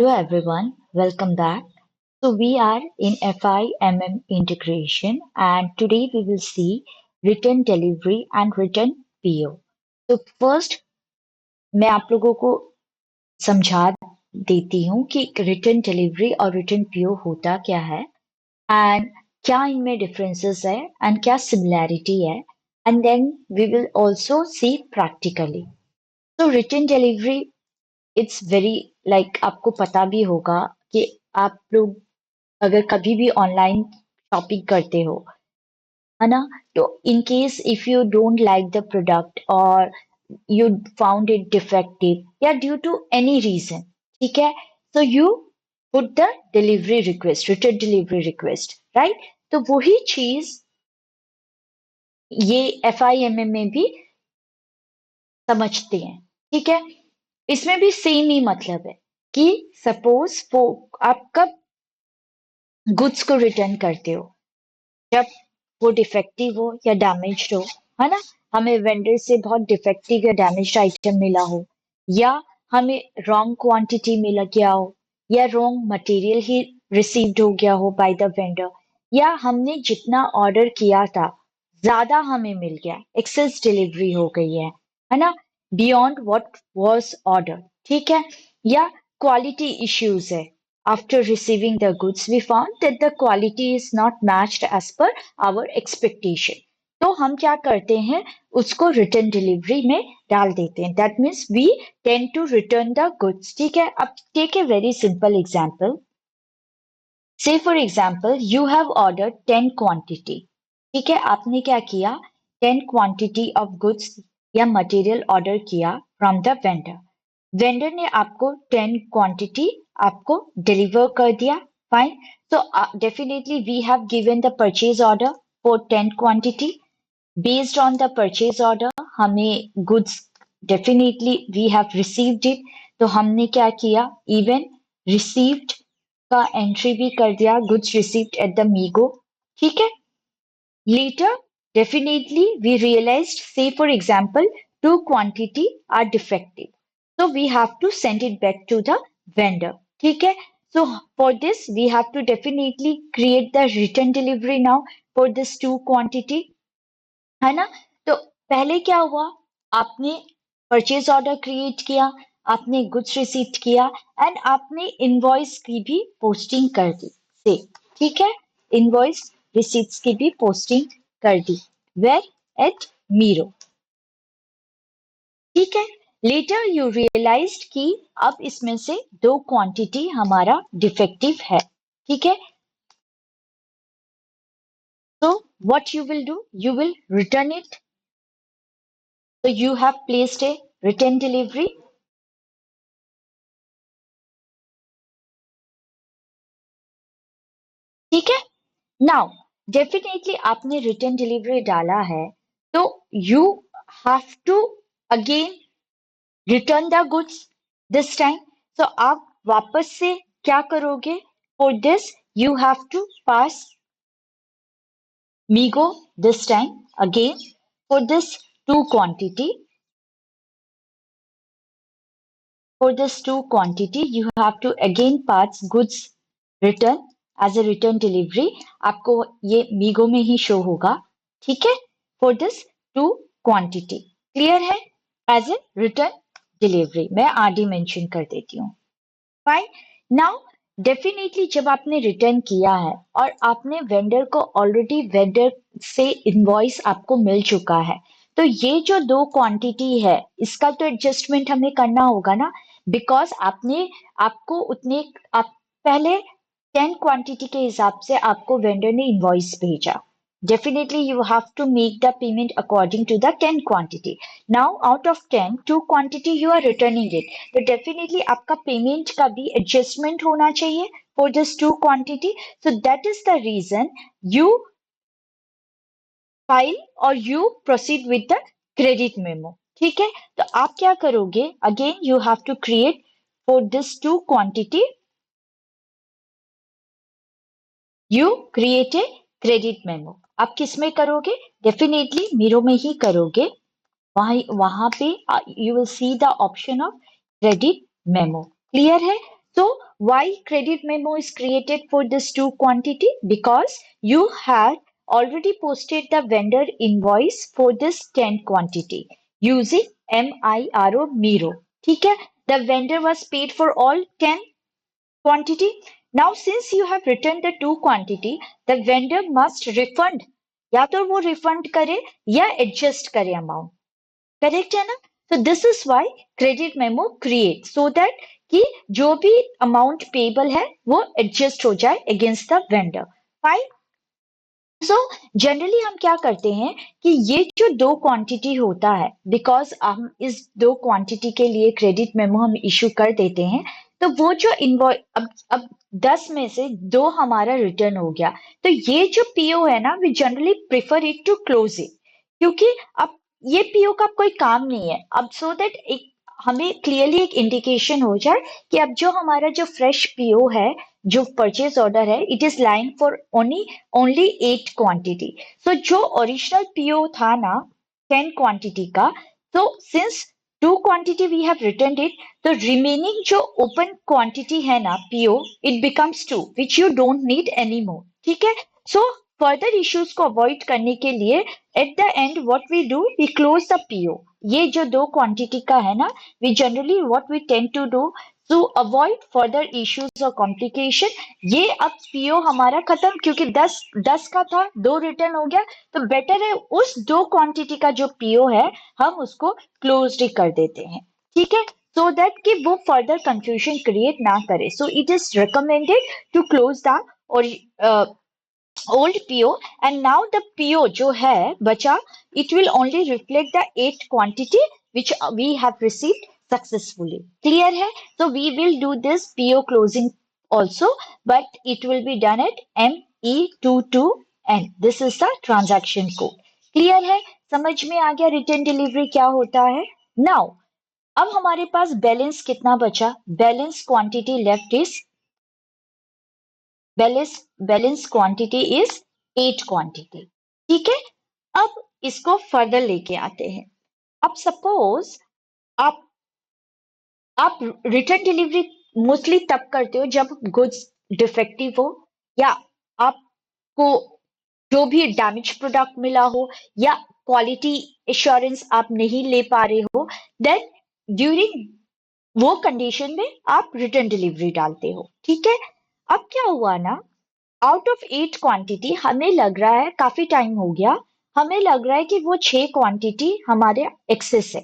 Hello everyone, welcome back. So we are in FIMM integration and today we will see written delivery and written PO. तो first मैं आप लोगों को समझा देती हूँ कि रिटर्न डिलीवरी और रिटर्न पीओ होता क्या है एंड क्या इनमें डिफरेंसेस है एंड क्या सिमिलैरिटी है and then we will also see practically. तो return delivery it's very like आपको पता भी होगा कि आप लोग अगर कभी भी ऑनलाइन शॉपिंग करते हो है ना, तो in case if you don't like the product और यू फाउंड इट डिफेक्टिव या ड्यू टू एनी रीजन, ठीक है, so you put the delivery request, return delivery request, right. तो वही चीज ये FIMM में भी समझते हैं, ठीक है. इसमें भी सेम ही मतलब है कि सपोज वो आप कब गुड्स को रिटर्न करते हो, जब वो डिफेक्टिव हो या डैमेज्ड हो, है ना. हमें वेंडर से बहुत डिफेक्टिव या डैमेज्ड आइटम मिला हो, या हमें रॉन्ग क्वांटिटी मिल गया हो, या रॉन्ग मटेरियल ही रिसीव्ड हो गया हो बाय द वेंडर, या हमने जितना ऑर्डर किया था ज्यादा हमें मिल गया, एक्सेस डिलीवरी हो गई है ना, बियॉन्ड व्हाट वाज ऑर्डर, ठीक है. या क्वालिटी इश्यूज है. After receiving the goods, we found that the quality is not matched as per our expectation. तो हम क्या करते हैं, उसको रिटर्न डिलीवरी में डाल देते हैं. That means we tend to return the goods, ठीक है. अब take a very simple example. Say for example you have order 10 quantity, ठीक है. आपने क्या किया, 10 क्वांटिटी ऑफ गुड्स या मटेरियल ऑर्डर किया फ्रॉम द वेंडर. वेंडर ने आपको 10 क्वांटिटी आपको डिलीवर कर दिया, fine. So definitely we have given the purchase order for 10 quantity. Based on the purchase order, हमें goods definitely we have received it. तो हमने क्या किया, even received का एंट्री भी कर दिया, goods received at the Migo, ठीक है. Later, definitely we realized, say for example, 2 quantity are defective. So we have to send it back to the vendor. ठीक है. So for this, we have to definitely create the return delivery now for this 2 quantity. है ना. तो पहले क्या हुआ, आपने purchase order create किया, आपने गुड्स रिसीव किया एंड आपने इनवॉइस की भी पोस्टिंग कर दी से, ठीक है. इनवॉइस रिसीट्स की भी पोस्टिंग कर दी, वेयर एट मीरो, ठीक है. लेटर यू रियलाइज्ड कि अब इसमें से 2 क्वांटिटी हमारा डिफेक्टिव है, ठीक है. So what you will do, you will return it. So you have placed a return delivery. ठीक है. नाउ डेफिनेटली आपने रिटर्न डिलीवरी डाला है, तो you have to again return the goods this time. So आप वापस से क्या करोगे, for this you have to pass MIGO this time again for this 2 quantity. For this 2 quantity, you have to again pass goods return as a return delivery. आपको ये MeeGo में ही show होगा, ठीक है. For this 2 quantity, क्लियर है, as a return delivery मैं RD mention कर देती हूँ. फाइन. नाउ डेफिनेटली जब आपने रिटर्न किया है और आपने वेंडर को ऑलरेडी वेंडर से इनवॉइस आपको मिल चुका है, तो ये जो 2 क्वांटिटी है इसका तो एडजस्टमेंट हमें करना होगा ना, बिकॉज आपको उतने आप पहले 10 क्वांटिटी के हिसाब से आपको वेंडर ने इनवॉइस भेजा. Definitely you have to make the payment according to the 10 quantity. Now out of 10, 2 quantity you are returning it. तो definitely आपका payment का भी adjustment होना चाहिए for this 2 quantity. So that is the reason you file or you proceed with the credit memo. ठीक है. तो आप क्या करोगे, again you have to create for this 2 quantity, you create a credit memo. आप किस में करोगे, डेफिनेटली मीरो में ही करोगे. वहां पे you will see the option of credit memo, clear है. So why credit memo is created for this two quantity? Because you have already posted the vendor invoice for this 10 quantity using Miro. ठीक है? The vendor was paid for all 10 quantity. Now since you have returned the two quantity, the vendor must refund. या तो वो refund करे या adjust करे amount. Correct है ना? तो this is why credit memo create so that कि जो भी अमाउंट पेबल है वो एडजस्ट हो जाए against the vendor. Fine. So generally हम क्या करते हैं कि ये जो दो क्वांटिटी होता है, बिकॉज हम इस दो क्वांटिटी के लिए क्रेडिट मेमो हम इशू कर देते हैं, तो वो जो इनवॉइस अब 10 में से दो हमारा रिटर्न हो गया, तो ये जो पीओ है ना, we generally prefer it to close it, क्योंकि अब ये पीओ का कोई काम नहीं है अब, सो दैट एक हमें क्लियरली एक इंडिकेशन हो जाए कि अब जो हमारा जो फ्रेश पीओ है, जो परचेज ऑर्डर है, it is line for only 8 quantity. So जो ओरिजिनल पीओ था ना 10 क्वांटिटी का, तो since two quantity we have return it, तो रिमेनिंग जो ओपन क्वांटिटी है ना PO, it becomes 2 which you don't need any more. ठीक है? सो फर्दर इश्यूज को अवॉइड करने के लिए at the end what we do, we close the PO. ये जो दो क्वांटिटी का है ना, we generally what we tend to do to avoid further issues और कॉम्प्लिकेशन, ये अब पीओ हमारा खत्म, क्योंकि 10 का था, दो रिटर्न हो गया, तो बेटर है उस दो क्वांटिटी का जो पीओ है हम उसको क्लोज ही कर देते हैं। ठीक है? सो दैट कि वो फर्दर कंफ्यूजन क्रिएट ना करे। So it is recommended to close the और old PO, and now the PO जो है बचा, it will only reflect the 8 quantity which we have received successfully. Clear है? So we will do this PO closing also, but it will be done at ME22N. This is the transaction code. Clear है? समझ में आ गया return delivery क्या होता है? Now अब हमारे पास बैलेंस कितना बचा? Balance quantity left is balance quantity is 8 quantity. ठीक है? अब इसको फर्दर लेके आते हैं। अब सपोज आप आप रिटर्न डिलीवरी मोस्टली तब करते हो जब गुड्स डिफेक्टिव हो, या आपको जो भी डैमेज प्रोडक्ट मिला हो, या क्वालिटी एश्योरेंस आप नहीं ले पा रहे हो, देन ड्यूरिंग वो कंडीशन में आप रिटर्न डिलीवरी डालते हो। ठीक है? अब क्या हुआ ना, आउट ऑफ 8 क्वांटिटी हमें लग रहा है, काफी टाइम हो गया, हमें लग रहा है कि वो 6 क्वांटिटी हमारे एक्सेस है।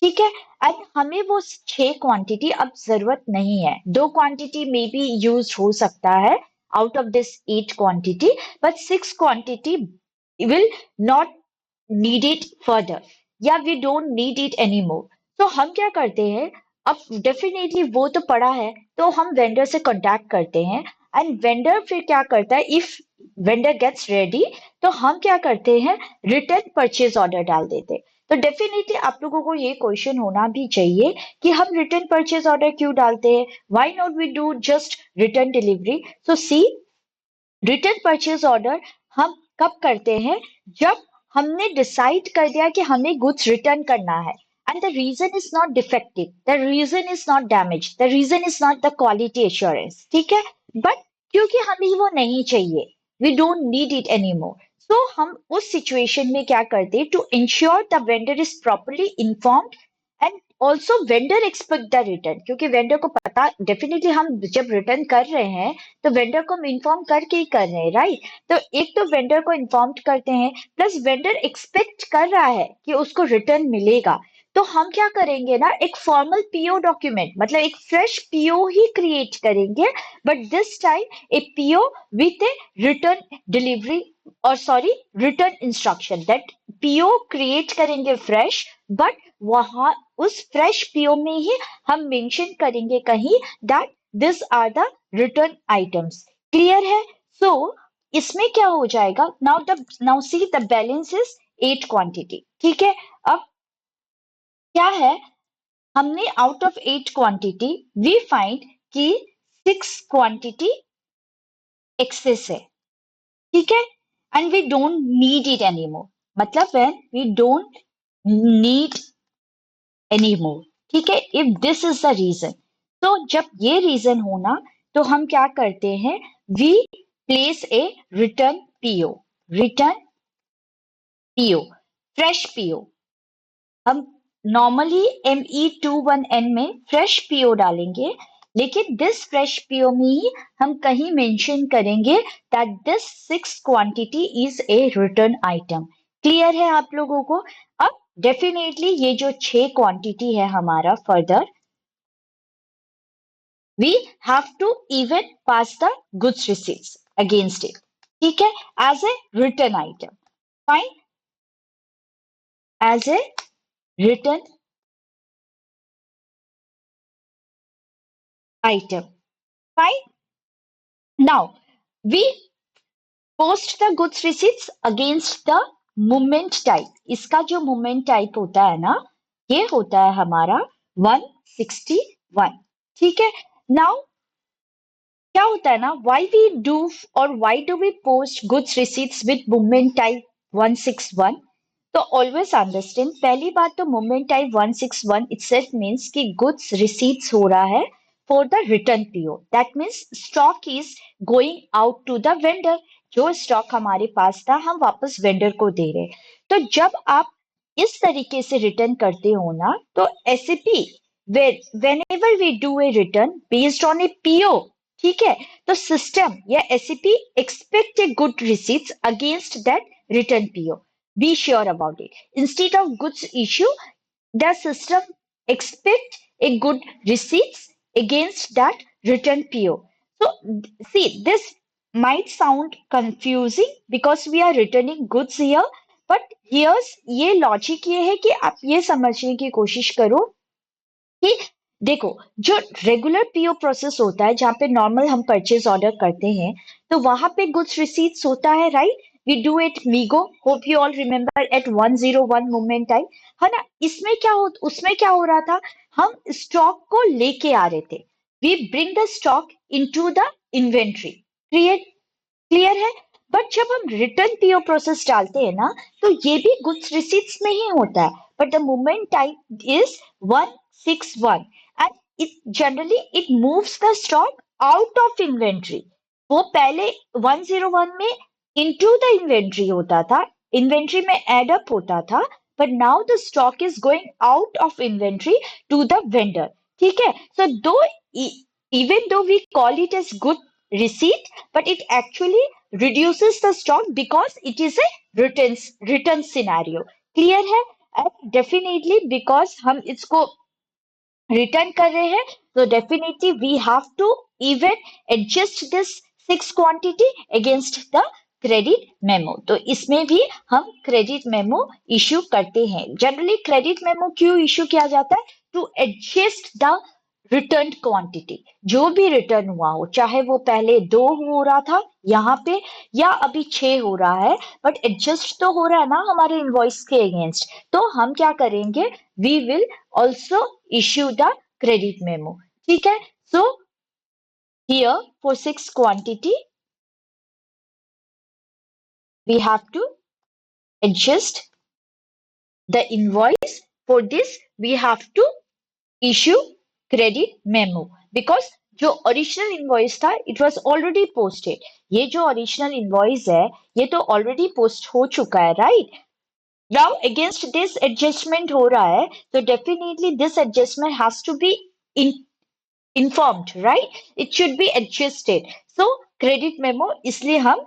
ठीक है? एंड हमें वो 6 क्वांटिटी अब जरूरत नहीं है। दो क्वांटिटी में भी यूज हो सकता है out of this 8 quantity, but 6 quantity will not need it further, या we don't need it any more. तो हम क्या करते हैं, अब डेफिनेटली वो तो पड़ा है, तो हम वेंडर से कांटेक्ट करते हैं, एंड वेंडर फिर क्या करता है, इफ वेंडर गेट्स रेडी, तो हम क्या करते हैं, रिटर्न परचेज ऑर्डर डाल देते हैं। तो डेफिनेटली आप लोगों को ये क्वेश्चन होना भी चाहिए कि हम रिटर्न परचेज ऑर्डर क्यों डालते हैं, why not we do just return delivery. So see, return purchase order हम कब करते हैं, जब हमने डिसाइड कर दिया कि हमें गुड्स रिटर्न करना है, and the reason is not defective, the reason is not damage, the reason is not the quality assurance. ठीक है? बट क्योंकि हमें वो नहीं चाहिए, we don't need it any more, so हम उस सिचुएशन में क्या करते, to ensure the vendor is properly informed, and also vendor expect the return, क्योंकि वेंडर को पता, डेफिनेटली हम जब रिटर्न कर रहे हैं तो वेंडर को हम इन्फॉर्म करके ही कर रहे हैं, राइट? तो एक तो वेंडर को इन्फॉर्म करते हैं, प्लस वेंडर एक्सपेक्ट कर रहा है कि उसको रिटर्न मिलेगा। तो हम क्या करेंगे ना, एक फॉर्मल पीओ डॉक्यूमेंट, मतलब एक फ्रेश पीओ ही क्रिएट करेंगे, but this time a PO with a return delivery, और sorry return instruction, that PO create करेंगे फ्रेश, बट वहां उस फ्रेश पीओ में ही हम मेंशन करेंगे कहीं that this are the return items. Clear है? सो इसमें क्या हो जाएगा, now see the balance is 8 quantity. ठीक है? अब क्या है, हमने out of 8 quantity we find कि 6 क्वांटिटी एक्सेस है। ठीक है? And we don't need it any more, मतलब when we don't need any more. ठीक है? If this is the reason, तो जब ये रीजन हो ना, तो हम क्या करते हैं, we place a return PO, return PO, fresh PO. हम नॉर्मली ME21N में फ्रेश पीओ डालेंगे, लेकिन दिस फ्रेश पीओ में ही हम कहीं मेंशन करेंगे that this 6 quantity is a return item. Clear है आप लोगों को? अब डेफिनेटली ये जो 6 क्वांटिटी है हमारा, further we have to even pass the goods receipts against it, ठीक है, as a written item, fine, as a written item, fine. Now we post the goods receipts against the movement type. इसका जो movement type होता है ना, ये होता है हमारा 161, ठीक है। Now क्या होता है ना, why we do or why do we post goods receipts with movement type 161? तो ऑलवेज अंडरस्टैंड, पहली बात तो मूवमेंट टाइप 161 इटसेल्फ मींस कि गुड्स रिसीट्स हो रहा है for the return PO, that means stock is going out to the vendor. जो stock हमारे पास था हम वापस वेंडर को दे रहे। तो जब आप इस तरीके से रिटर्न करते हो ना, तो SAP whenever we do a return based on a PO, ठीक है, तो सिस्टम या SAP expect a good receipts against that return PO. Be sure about it. Instead of goods issue, the system expect a good receipts against that return PO. So see, this might sound confusing because we are returning goods here, but here's ये logic ये है कि आप ये समझने की कोशिश करो कि देखो, जो रेगुलर पीओ प्रोसेस होता है जहाँ पे नॉर्मल हम परचेज ऑर्डर करते हैं, तो वहां पे गुड्स रिसीट्स होता है, right? We do it MIGO, hope you all remember at 101 moment time, है ना? इसमें क्या हो, उसमें क्या हो रहा था, हम स्टॉक को लेके आ रहे थे, we bring the stock into the inventory, create, clear है? बट जब हम रिटर्न पीओ प्रोसेस डालते हैं ना, तो ये भी गुड्स रिसीट्स में ही होता है, but the moment type is 161 and it generally it moves the stock out of inventory. वो पहले 101 में इनटू द इन्वेंट्री होता था, इन्वेंट्री में एड अप होता था, but now the stock is going out of inventory to the vendor, ठीक है? सो दो even though we call it as good receipt, but it actually reduces the stock because it is a return scenario, clear है? And definitely because हम इसको return कर रहे हैं, तो definitely we have to even adjust this 6 quantity against the credit memo. तो इसमें भी हम क्रेडिट मेमो इश्यू करते हैं। जनरली क्रेडिट मेमो क्यों इश्यू किया जाता है? To adjust the return quantity, जो भी रिटर्न हुआ हो, चाहे वो पहले 2 हो रहा था यहाँ पे या अभी 6 हो रहा है, बट एडजस्ट तो हो रहा है ना हमारे इनवॉइस के अगेंस्ट। तो हम क्या करेंगे, we will also issue the credit memo, ठीक है? So here for 6 quantity we have to adjust the invoice. For this we have to issue credit memo because जो ओरिजिनल इनवॉइस था इट वाज ऑलरेडी पोस्टेड। ये जो original invoice है ये तो already post हो चुका है, right? Now against this adjustment हो रहा है, तो definitely this adjustment has to be informed, right? It should be adjusted. So credit memo इसलिए हम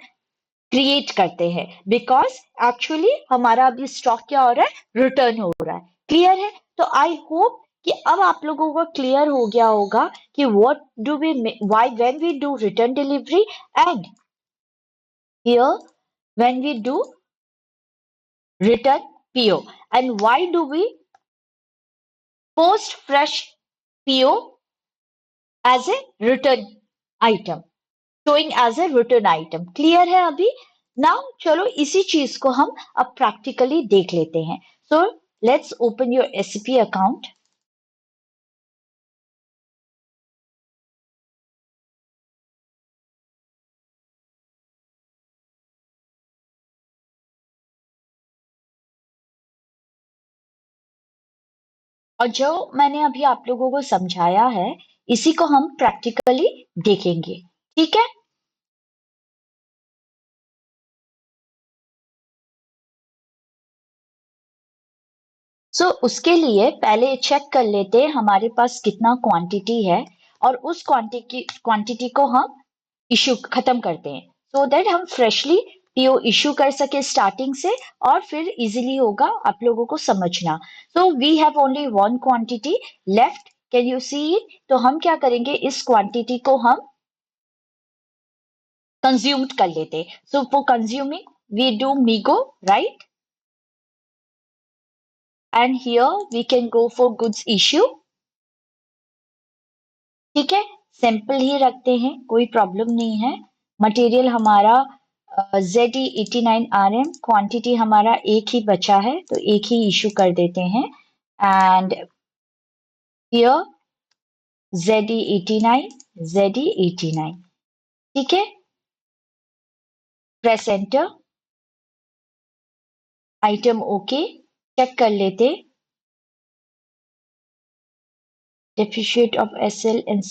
क्रिएट करते हैं बिकॉज एक्चुअली हमारा अभी स्टॉक क्या हो रहा है, रिटर्न हो रहा है। क्लियर है? तो आई होप कि अब आप लोगों को क्लियर हो गया होगा कि what do we, why when we do return delivery and here when we do return PO and why do we post fresh PO as a return item, showing as a written item। Clear है अभी? Now चलो इसी चीज को हम अब practically देख लेते हैं। So let's open your SP account. और जो मैंने अभी आप लोगों को समझाया है इसी को हम प्रैक्टिकली देखेंगे, ठीक है। उसके लिए पहले चेक कर लेते हैं हमारे पास कितना क्वांटिटी है, और उस क्वांटिटी को हम इशू खत्म करते हैं, सो दैट हम फ्रेशली पीओ इशू कर सके स्टार्टिंग से, और फिर इजीली होगा आप लोगों को समझना। So we have only one quantity left, can you see it? तो हम क्या करेंगे, इस क्वांटिटी को हम कंज्यूम कर लेते। So for consuming we do MIGO, right? And here we can go for goods issue, ठीक है। सिंपल ही रखते हैं, कोई प्रॉब्लम नहीं है। मटेरियल हमारा ZE89RM, क्वांटिटी हमारा एक ही बचा है तो एक ही इशू कर देते हैं। एंड हियर ZE89, ZE89, ठीक है। Press enter, item okay, check कर लेते। Deficient of SL and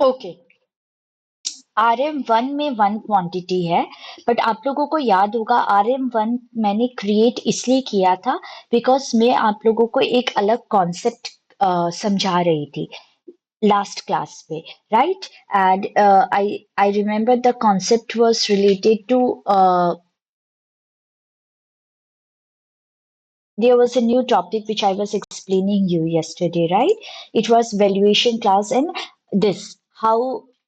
okay. RM1 में वन क्वांटिटी है, बट आप लोगों को याद होगा RM1 मैंने क्रिएट इसलिए किया था बिकॉज मैं आप लोगों को एक अलग कॉन्सेप्ट समझा रही थी लास्ट क्लास पे, right? And I remember the concept was related to there was a new topic which I was explaining you yesterday, right? It was valuation class, and this how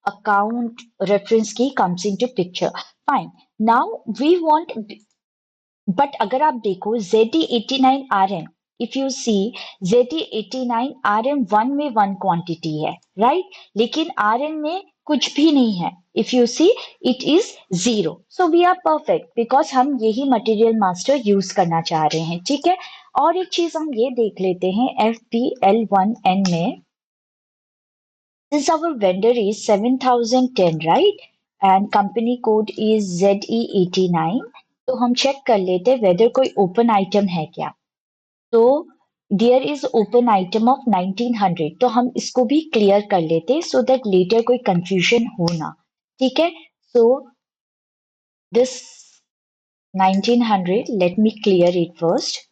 account reference key comes into picture. Fine. Now we want, but अगर आप देखो ZD89RM, if you see ZD89RM1 में one quantity है, right? लेकिन RN में कुछ भी नहीं है। If you see, it is zero. So we are perfect because हम यही मटेरियल मास्टर यूज करना चाह रहे हैं, ठीक है। और एक चीज हम ये देख लेते हैं FPL1N में, since our vendor is 7010, right? And company code is ZE89, तो हम चेक कर लेते हैं वेदर कोई ओपन आइटम है क्या। तो there is open item of 1900, तो हम इसको भी क्लियर कर लेते सो दैट लेटर कोई कंफ्यूजन हो ना, ठीक है। So this 1900, let me clear it first.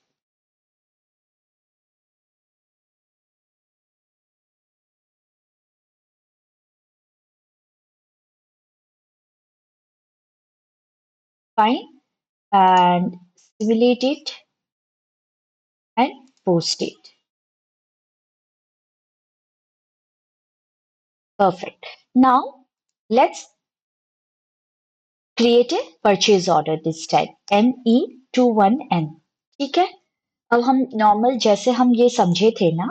Fine, and simulate it and post it. Perfect. Now let's create a purchase order this time, NE21N, ठीक है। अब हम नॉर्मल जैसे हम ये समझे थे ना,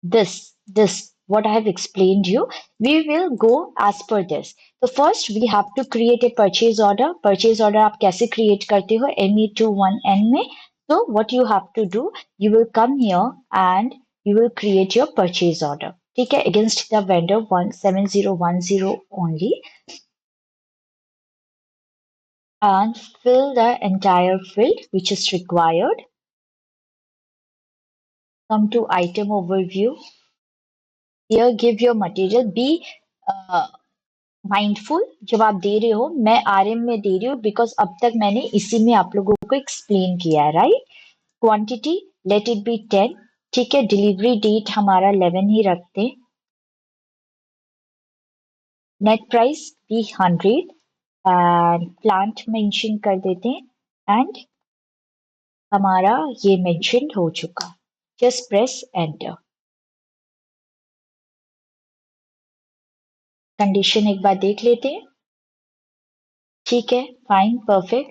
this what I have explained you, we will go as per this. So first we have to create a purchase order. Purchase order आप कैसे create करते हो NE21N में? So what you have to do, you will come here and you will create your purchase order. ठीक है, against the vendor 17010 only, and fill the entire field which is required. Come to item overview. Here give your material. Be mindful जब आप दे रहे हो. मैं RM में दे रही हूँ बिकॉज अब तक मैंने इसी में आप लोगों को एक्सप्लेन किया है, right. Quantity let it be 10. ठीक है, डिलीवरी डेट हमारा 11 ही रखते. नेट प्राइस भी 100 एंड प्लांट मेंशन कर देते हैं एंड हमारा ये मेंशन हो चुका. Just press enter. कंडीशन एक बार देख लेते हैं. ठीक है, fine, perfect,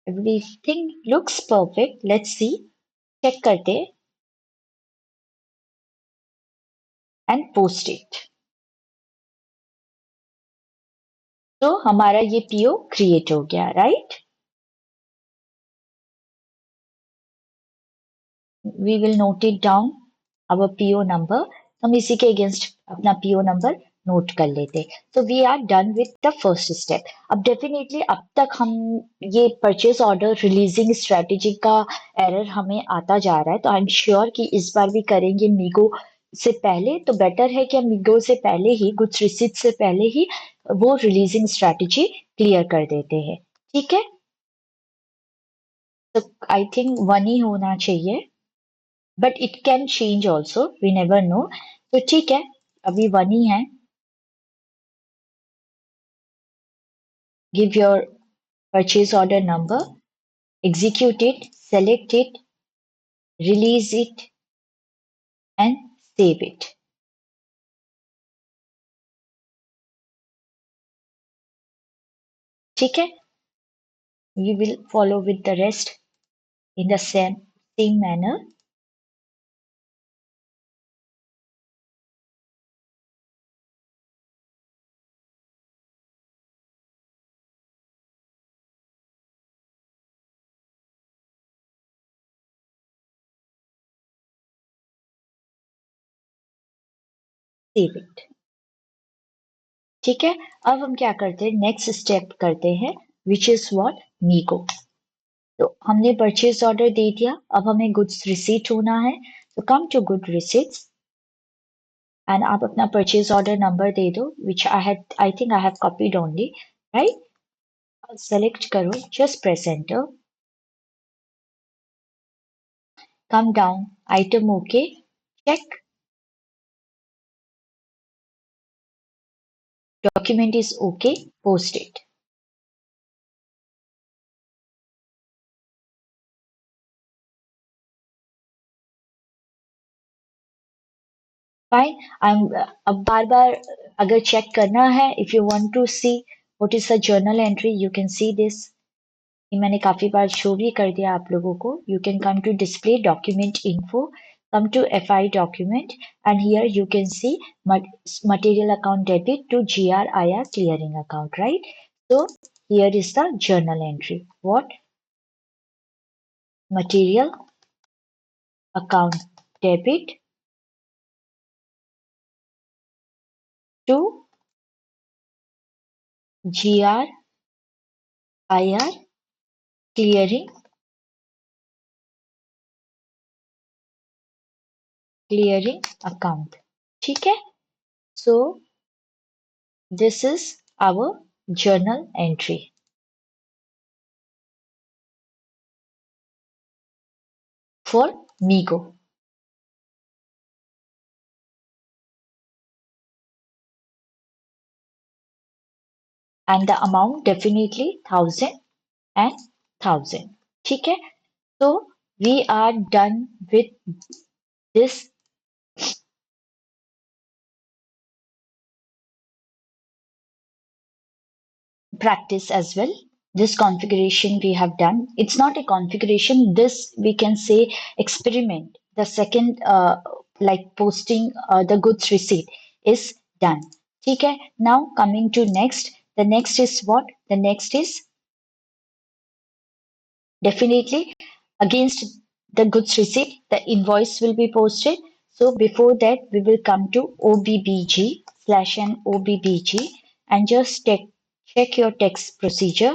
everything looks perfect. Let's see, check करते हैं एंड पोस्ट इट. तो हमारा ये पीओ क्रिएट हो गया, right. We will note it down our PO number. हम इसी के अगेंस्ट अपना पीओ नंबर नोट कर लेते. तो we are done with the first step. अब डेफिनेटली अब तक हम ये परचेज ऑर्डर रिलीजिंग स्ट्रेटेजी का एरर हमें आता जा रहा है. तो आई एम श्योर कि इस बार भी करेंगे मीगो से पहले. तो बेटर है कि हम मीगो से पहले ही, गुड्स रिसीट से पहले ही वो रिलीजिंग स्ट्रेटेजी क्लियर कर देते हैं. ठीक है, तो आई थिंक 1 ही होना चाहिए, but it can change also, we never know. तो ठीक है, अभी 1 ही है. Give your purchase order number, execute it, select it, release it and save it. ठीक है, you will follow with the rest in the same manner. Save it. ठीक है, अब हम क्या करते हैं, नेक्स्ट स्टेप करते हैं, विच इज व्हाट, मीगो. तो हमने परचेज ऑर्डर दे दिया. अब हमें गुड्स रिसीट होना है. तो come to good receipts and आप अपना परचेज ऑर्डर नंबर दे दो, which I think I have copied only, right. Select करो, just press enter. Come down, item okay, check. Document is okay, post it. Fine. अब बार बार अगर check करना है, if you want to see what is the journal entry, you can see this. ये मैंने काफी बार show भी कर दिया आप लोगों को. You can come to display document info, come to FI document, and here you can see material account debit to GRIR clearing account, right? So here is the journal entry. What? Material account debit to GRIR clearing account. ठीक है, so this is our journal entry for Migo. And the amount definitely 1000 and 1000. ठीक है, so we are done with this practice as well. This configuration we have done. It's not a configuration, this we can say experiment. The second like posting the goods receipt is done. ठीक है, now coming to next. The next is what? The next is definitely against the goods receipt, the invoice will be posted. So before that, we will come to OBBG slash and OBBG and just check your tax procedure.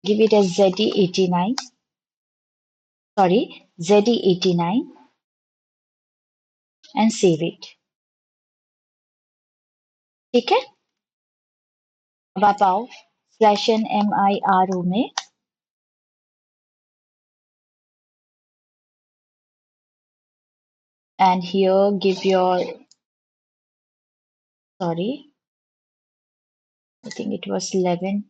Give it as ZE89, sorry, ZE89 and save it. ठीक है? अब आप आओ slash and MIRO में and here give your, sorry, I think it was 1125.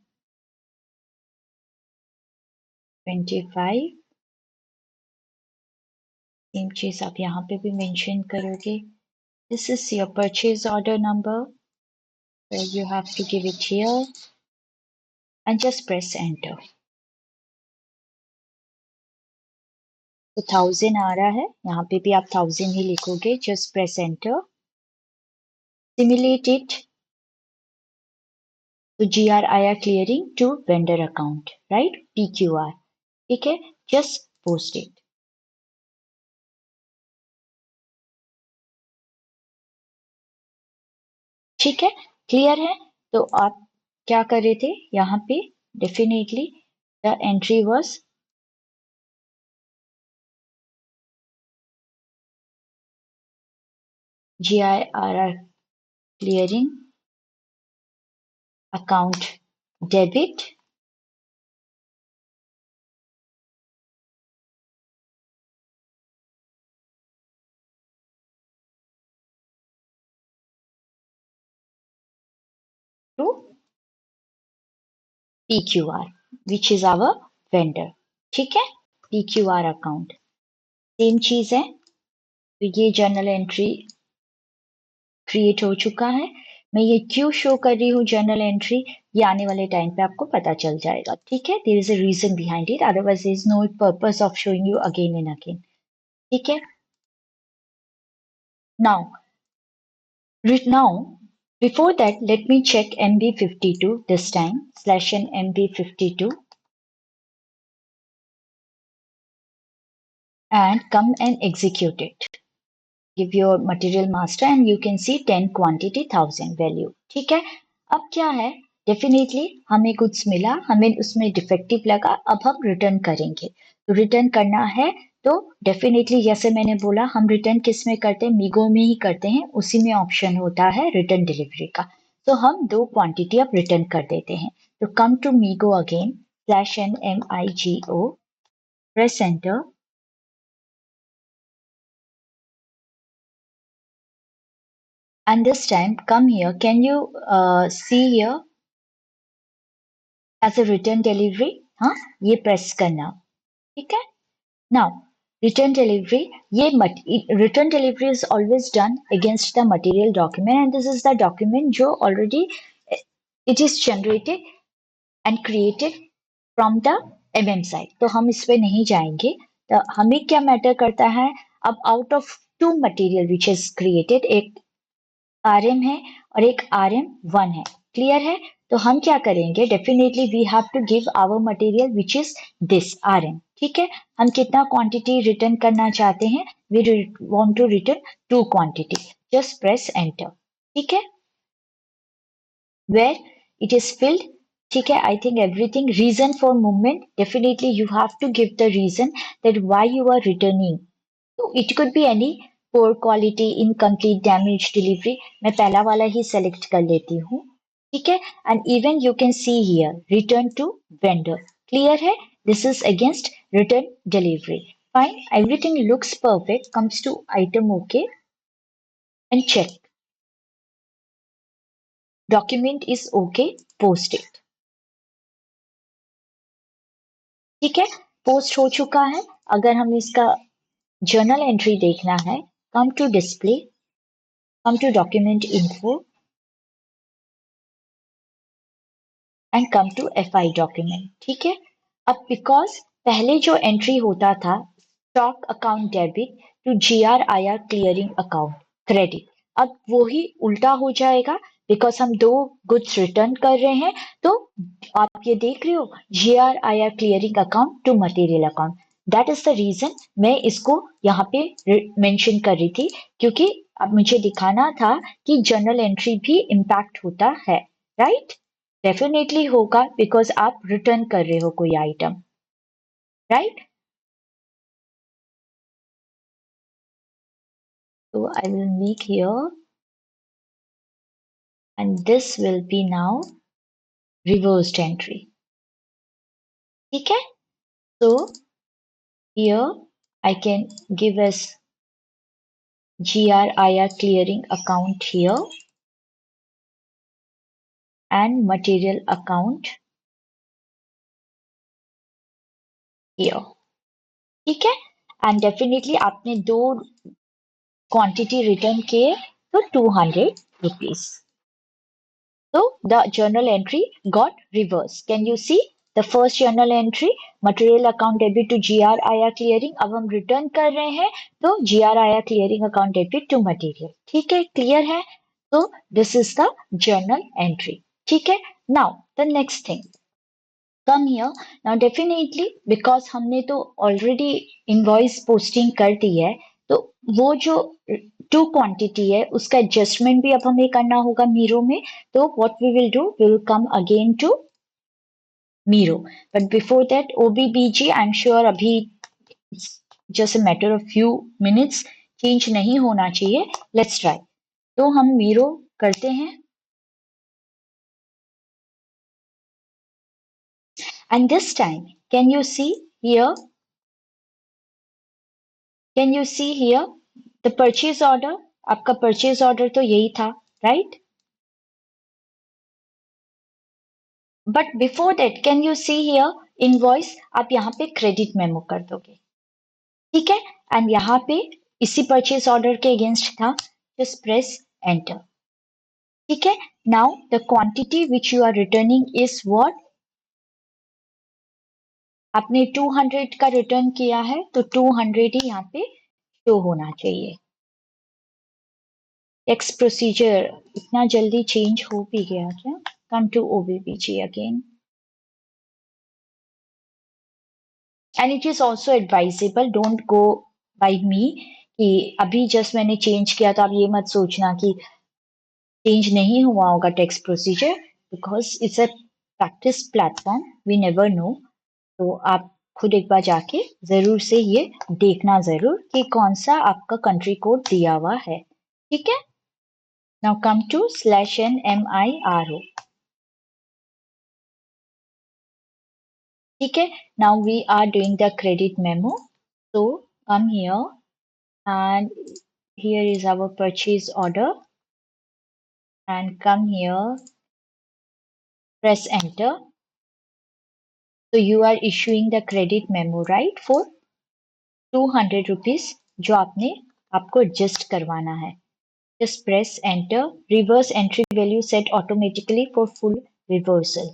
Same चीज आप यहाँ पे भी मेंशन करोगे. This is your purchase order number where you have to give it here and just press enter. तो 1000 आ रहा है, यहाँ पे भी आप 1000 ही लिखोगे. Just press enter. Simulate it to GRIR clearing to vendor account, right? PQR. ठीक है? Just post it. ठीक है? क्लियर है? तो आप क्या कर रहे थे यहाँ पे? Definitely the entry was GIRR clearing account debit to PQR, which is our vendor. ठीक है? PQR account. सेम चीज है. तो ये जर्नल एंट्री क्रिएट हो चुका है. मैं ये क्यों शो कर रही हूँ जर्नल एंट्री, ये आने वाले टाइम पे आपको पता चल जाएगा. ठीक है? There is a reason behind it, otherwise there is no purpose of showing you again and again. ठीक है? Now, before that, let me check MB52 this time, slash n MB52 and come and execute it. Give your material master and you can see 10 quantity 1000 value. ठीक है? अब क्या है? Definitely हमें कुछ मिला, हमें उसमें डिफेक्टिव लगा, अब हम रिटर्न करेंगे. तो रिटर्न करना है तो डेफिनेटली जैसे मैंने बोला, हम रिटर्न किस में करते हैं? मीगो में ही करते हैं. उसी में ऑप्शन होता है रिटर्न डिलीवरी का. तो हम 2 क्वांटिटी अब रिटर्न कर देते हैं. तो come to MIGO again, slash N MIGO, press enter. And this time, come here. Can you see here as a return delivery? हाँ, ये प्रेस करना. ठीक है? Now, return delivery. ये return delivery is always done against the material document, and this is the document जो already it is generated and created from the side. तो हम इस पे नहीं जाएंगे. तो हमें क्या मैटर करता है? अब out of 2 material which is created, एक RM है और एक RM1 है. क्लियर है? तो हम क्या करेंगे? Definitely we have to give our material which is this RM. ठीक है? हम कितना क्वांटिटी रिटर्न करना चाहते हैं? We want to return 2 quantity. Just press enter. ठीक है? Where it is filled. ठीक है? I think everything. Reason for movement, definitely you have to give the reason that why you are returning. तो it could be any, poor quality, incomplete, damage, delivery. मैं पहला वाला ही select कर लेती हूँ. ठीक है? And even you can see here, return to vendor. Clear है? This is against return delivery. Fine. Everything looks perfect. Comes to item OK and check. Document is OK. Post it. ठीक है? Post हो चुका है. अगर हम इसका journal entry देखना है, come to display, come to document info and come to FI document. ठीक है? अब because पहले जो एंट्री होता था stock account debit to GRIR clearing account credit, अब वो ही उल्टा हो जाएगा बिकॉज हम दो गुड्स रिटर्न कर रहे हैं, तो आप ये देख रहे हो GRIR clearing account to material account. That is the reason मैं इसको यहाँ पे मेंशन कर रही थी, क्योंकि अब मुझे दिखाना था कि जर्नल एंट्री भी इम्पैक्ट होता है, राइट? डेफिनेटली होगा, बिकॉज आप रिटर्न कर रहे हो कोई item, right? So I will make here, and this will be now reversed entry. ठीक है? So here I can give as GRIR clearing account here and material account here. ठीक है? And definitely आपने दो quantity return किए, तो 200 rupees. So the journal entry got reversed. Can you see the first journal entry? Material account debit to GRIR clearing. अब हम return कर रहे हैं, तो GRIR clearing account debit to material. ठीक है, क्लियर है? So this is the journal entry. ठीक है? Now the next thing. Come here. Now definitely because हमने तो already invoice posting कर दी है, तो वो जो टू क्वांटिटी है उसका एडजस्टमेंट भी अब हमें करना होगा मीरो में। तो what we will do, we will come again to MIRO, but before that OBBG I am sure अभी just a matter of few minutes, change नहीं होना चाहिए। Let's try. तो हम मीरो करते हैं, and this time can you see here, can you see here the purchase order? आपका purchase order तो यही था, right? But before that can you see here invoice? आप यहाँ पे क्रेडिट मेमो कर दोगे, ठीक है? एंड यहाँ पे इसी परचेज ऑर्डर के अगेंस्ट था, जस्ट प्रेस एंटर। ठीक है? Now the quantity which you are returning is what? आपने 200 का रिटर्न किया है, तो 200 ही यहाँ पे शो होना चाहिए। टैक्स प्रोसीजर इतना जल्दी चेंज हो भी गया क्या? Come to OBBG again, and it is also advisable, don't go by me कि अभी जस्ट मैंने चेंज किया, तो आप ये मत सोचना कि चेंज नहीं हुआ होगा tax procedure, because it's a practice platform, we never know. तो आप खुद एक बार जाके जरूर से ये देखना जरूर कि कौन सा आपका कंट्री कोड दिया हुआ है, ठीक है? नाउ कम टू /NMIRO, ठीक है? Now we are doing the credit memo, so come here and here is our purchase order, and come here, press enter. So you are issuing the credit memo, right, for 200 rupees जो आपको adjust करवाना है। Just press enter. Reverse entry value set automatically for full reversal.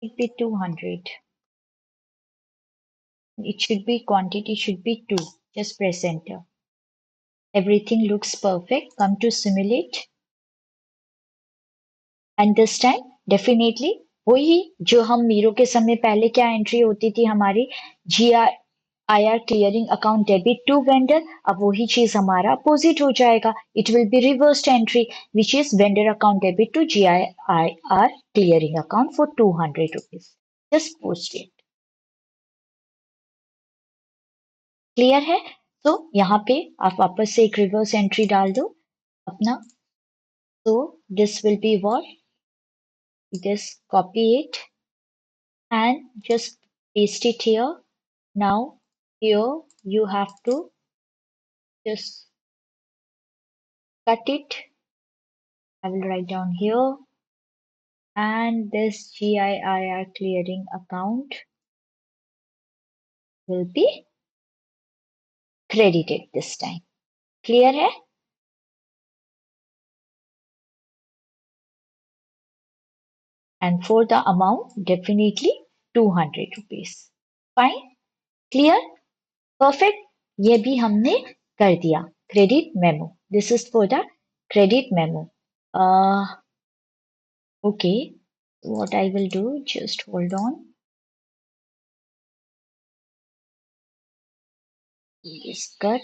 It be 200. It should be quantity should be 2. Just press enter. Everything looks perfect. Come to simulate. And this time definitely वही जो हम Miro के समय पहले क्या entry होती थी हमारी, GRIR clearing account debit to vendor, अब वही चीज हमारा अपोजिट हो जाएगा। It will be reversed entry which is vendor account debit to GRIR clearing account for 200 rupees. Just post it. Clear है? तो यहाँ पे आप वापस से एक रिवर्स एंट्री डाल दो अपना। तो this will be what, just copy it and just paste it here. Now here you have to just cut it. I will write down here, and this GIIR clearing account will be credited this time. Clear है? And for the amount definitely 200 rupees. Fine? Clear? Perfect? ये भी हमने कर दिया credit memo. This is for the credit memo. Okay, what I will do, just hold on. Is cut,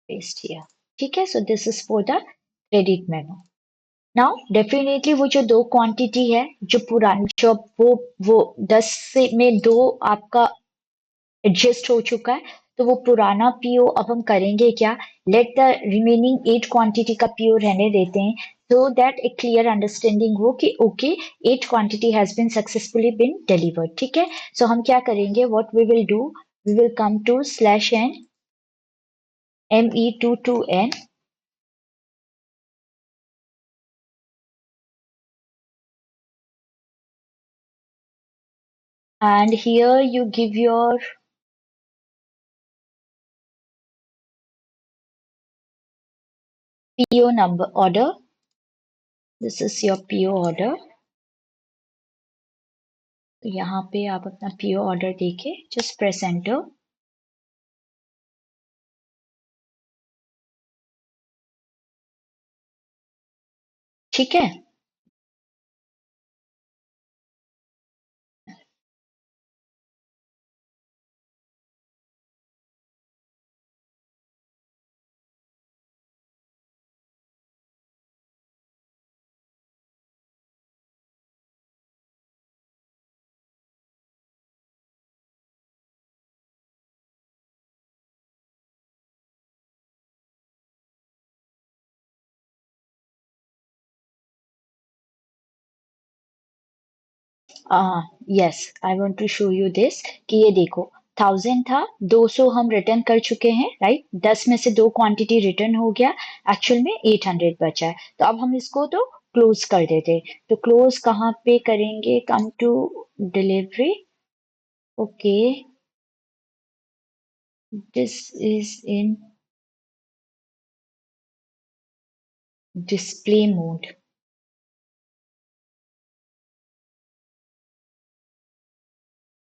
paste here. ठीक है, so this is for the credit memo. Now definitely वो जो दो क्वांटिटी है, जो पुरानी जो वो 10 से में दो आपका एडजस्ट हो चुका है, तो वो पुराना पीओ अब हम करेंगे क्या, लेट द रिमेनिंग 8 क्वांटिटी का पीओ रहने देते हैं, so that a clear understanding हो कि okay 8 quantity has been successfully been delivered. ठीक है, सो हम क्या करेंगे, what we will do, we will come to /n me22n and here you give your PO number order. This is your PO order. तो यहाँ पे आप अपना PO order देके just press enter. ठीक है, yes I want to show you this कि ये देखो 1000 था, 200 हम रिटर्न कर चुके हैं, राइट, 10 में से दो क्वांटिटी रिटर्न हो गया, एक्चुअल में 800 बचा है, तो अब हम इसको तो क्लोज कर देते, तो क्लोज कहाँ पे करेंगे, come to delivery. Okay, this is in display mode.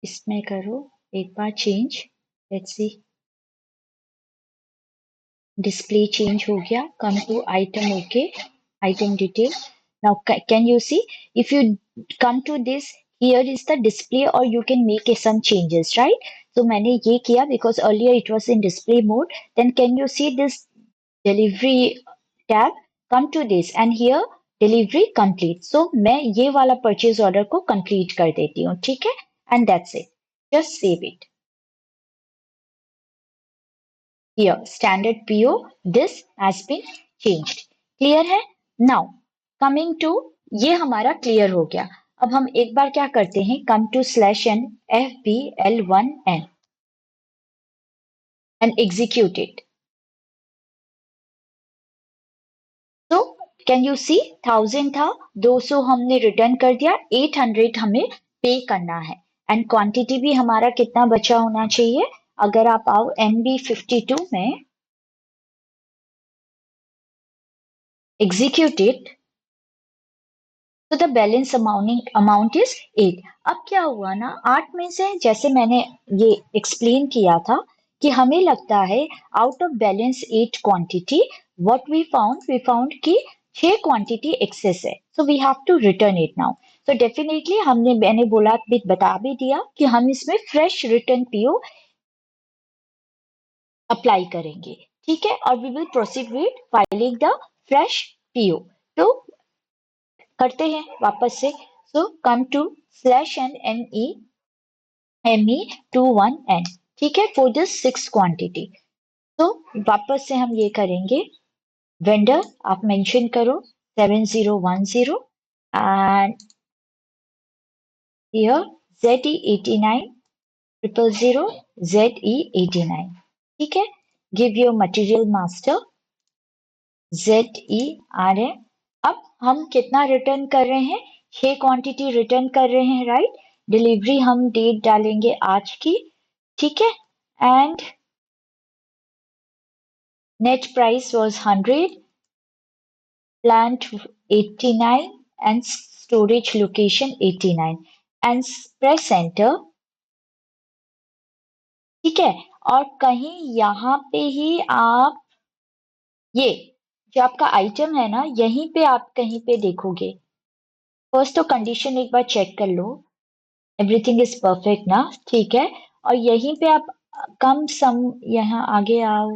इसमें करो एक बार change, let's see, display change हो गया, come to item, okay, item detail. Now can you see, if you come to this, here is the display or you can make some changes, right? So मैंने ये किया because earlier it was in display mode. Then can you see this delivery tab, come to this and here delivery complete. So मैं ये वाला purchase order को complete कर देती हूँ, ठीक है, and that's it. Just save it. Here standard PO, this has been changed. Clear है? Now coming to, ये हमारा clear हो गया. अब हम एक बार क्या करते हैं, come to /n fbl1n and execute it. तो कैन यू सी, 1000 था, 200 हमने रिटर्न कर दिया, 800 हमें पे करना है, एंड क्वांटिटी भी हमारा कितना बचा होना चाहिए, अगर आप आओ MB52 में, एग्जीक्यूट इट, तो द बैलेंस अमाउंट इज 8. अब क्या हुआ ना, 8 में से जैसे मैंने ये एक्सप्लेन किया था कि हमें लगता है out of balance 8 quantity, what we found कि 6 क्वांटिटी एक्सेस है, so we have to return it now. तो डेफिनेटली मैंने बोला भी, बता भी दिया कि हम इसमें फ्रेश रिटर्न पीओ अप्लाई करेंगे, ठीक है, और we will proceed with filing the fresh PO. तो करते हैं वापस से, सो कम टू /me21n, ठीक है, फॉर दिस 6 क्वांटिटी. तो वापस से हम ये करेंगे, वेंडर आप मेंशन करो 7010 एंड हियर ZE89 ZE89, ठीक है, give your material master ZERM. अब हम कितना रिटर्न कर रहे हैं, 6 क्वांटिटी रिटर्न कर रहे हैं, राइट, डिलीवरी हम डेट डालेंगे आज की, ठीक है, and net price was 100, plant 89 and storage location 89 and press enter, ठीक है, और कहीं यहाँ पे ही आप ये जो आपका आइटम है ना, यहीं पे आप कहीं पे देखोगे। फर्स्ट तो कंडीशन एक बार चेक कर लो, एवरीथिंग इज परफेक्ट ना, ठीक है। और यहीं पे आप कम सम, यहाँ आगे आओ,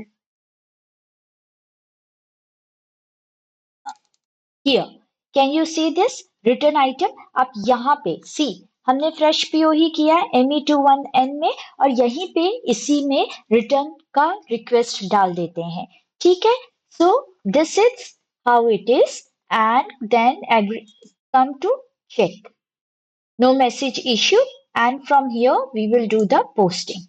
here can you see this return item, आप यहाँ पे सी, हमने फ्रेश पीओ ही किया है ME21N में, और यहीं पे इसी में रिटर्न का रिक्वेस्ट डाल देते हैं, ठीक है। So this is how it is, and then come to check, no message issue, and from here we will do the posting,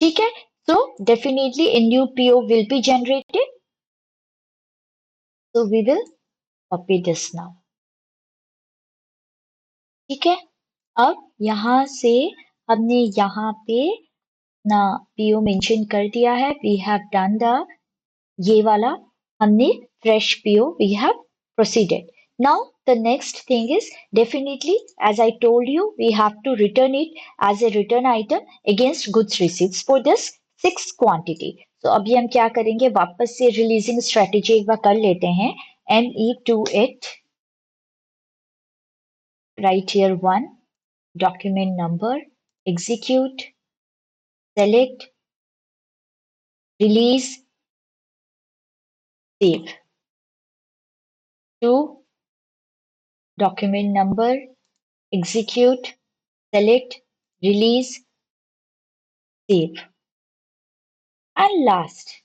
ठीक है। So definitely a new PO will be generated, so we will copy this now, ठीक है। अब यहाँ से हमने यहाँ पे ना PO मेंशन कर दिया है, वी हैव डन द, ये वाला हमने fresh PO we have proceeded. Now the next thing is, definitely as I told you, we have to return it as a return item against goods receipts for this 6 quantity. So अभी हम क्या करेंगे, वापस से releasing strategy एक बार कर लेते हैं। ME28, write here 1, document number, execute, select, release, save. 2, document number, execute, select, release, save. And last,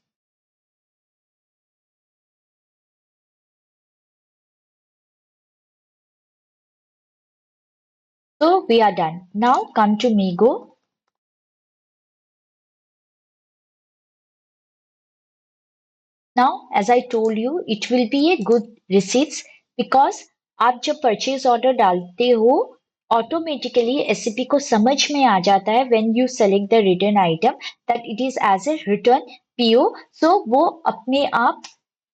so we are done. Now come to Migo. Now, as I told you, it will be a good receipts, because आप जब purchase order डालते हो, automatically SCP को समझ में आ जाता है when you select the return item that it is as a return PO, so वो अपने आप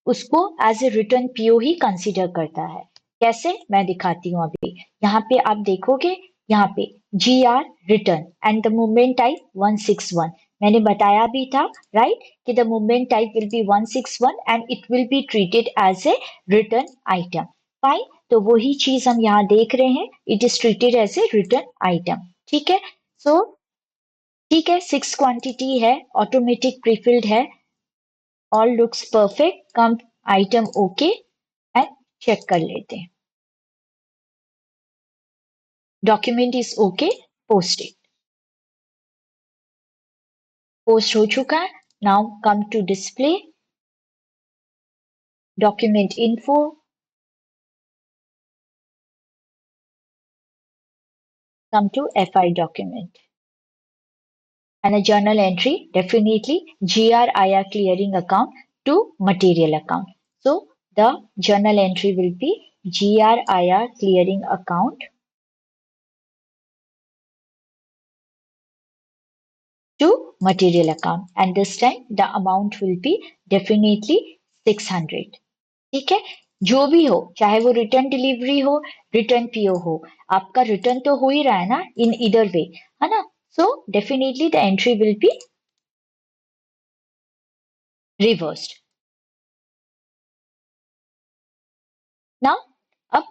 उसको एज ए रिटर्न पीओ ही कंसीडर करता है। कैसे, मैं दिखाती हूँ अभी। यहाँ पे आप देखोगे, यहाँ पे GR return and the movement type 161, मैंने बताया भी था, राइट, कि the movement type will be 161 and it will be treated as a return item. Fine, तो वही चीज हम यहाँ देख रहे हैं, it is treated as a return item, ठीक है। सो ठीक है, 6 क्वांटिटी है, ऑटोमेटिक प्रीफिल्ड है, all looks perfect, come item okay, and check कर लेते हैं, document is okay, posted, post हो चुका है। Now come to display, document info, come to FI document, and a journal entry, definitely GRIR clearing account to material account. So the journal entry will be GRIR clearing account to material account, and this time the amount will be definitely 600, ठीक है। जो भी हो, चाहे वो return delivery हो, return PO हो, आपका रिटर्न तो हो ही रहा है ना, इन इधर वे, है ना। So definitely the entry will be reversed. ना, अब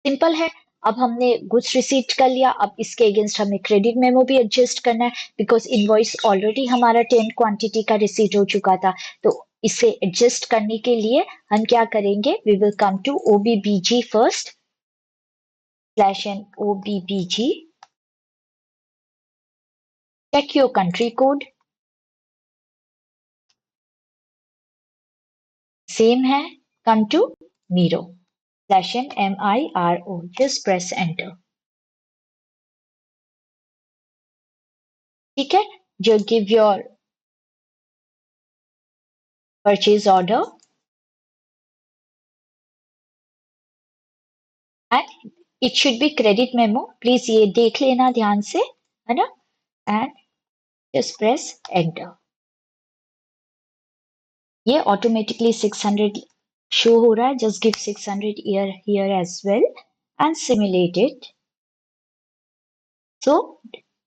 सिंपल है, अब हमने गुड्स रिसीट कर लिया, अब इसके अगेंस्ट हमें क्रेडिट मेमो भी एडजस्ट करना है, बिकॉज इनवॉइस ऑलरेडी हमारा 10 क्वांटिटी का रिसीट हो चुका था। तो इसे एडजस्ट करने के लिए हम क्या करेंगे, we will come to OBBG first, /n OBBG, check your country code, same है, come to Miro, /n MIRO, just press enter, ठीक है। जो give your purchase order and it should be credit memo, please ये देख लेना ध्यान से, है ना, and just press enter, ये ऑटोमेटिकली 600 शो हो रहा है, just give 600 here as well and simulate it. So